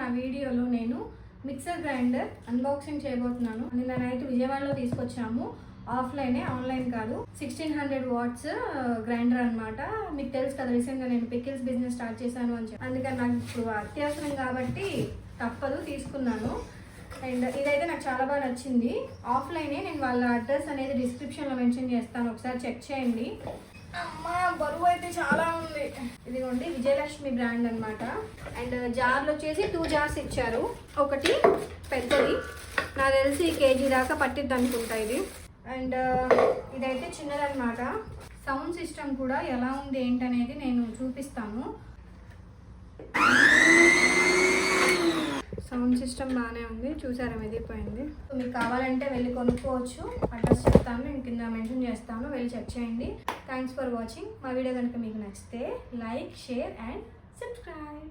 నా వీడియోలో నేను మిక్సర్ గ్రైండర్ అన్బాక్సింగ్ చేయబోతున్నాను. నిన్న నైట్ విజయవాడలో తీసుకొచ్చాము, ఆఫ్లైనే, ఆన్లైన్ కాదు. 1600 వాట్స్ గ్రైండర్ అనమాట. మీకు తెలుసు కదా, రీసెంట్గా నేను పికిల్స్ బిజినెస్ స్టార్ట్ చేశాను అని చెప్పి, అందుకని నాకు ఇప్పుడు అత్యవసరం కాబట్టి తప్పదు, తీసుకున్నాను. అండ్ ఇదైతే నాకు చాలా బాగా నచ్చింది. ఆఫ్లైనే, నేను వాళ్ళ అడ్రస్ అనేది డిస్క్రిప్షన్లో మెన్షన్ చేస్తాను, ఒకసారి చెక్ చేయండి. అమ్మా, బరువు అయితే చాలా ఉంది. ఇదిగోండి, విజయలక్ష్మి బ్రాండ్ అనమాట. అండ్ జార్లు వచ్చేసి 2 జార్స్ ఇచ్చారు. ఒకటి పెద్దది, నాకు తెలిసి కేజీ దాకా పట్టిద్ది అనుకుంటా ఇది. అండ్ ఇదైతే చిన్నదన్నమాట. సౌండ్ సిస్టమ్ కూడా ఎలా ఉంది ఏంటనేది నేను చూపిస్తాను. సౌండ్ సిస్టమ్ బాగానే ఉంది, చూసారా మెదిగిపోయింది. మీకు కావాలంటే వెళ్ళి కొనుక్కోవచ్చు, అడ్రస్ చెప్తాను, నేను కింద మెన్షన్ చేస్తాను, వెళ్ళి చెక్ చేయండి. Thanks for watching. మా వీడియో కనుక మీకు నచ్చితే లైక్, షేర్ అండ్ సబ్స్క్రైబ్.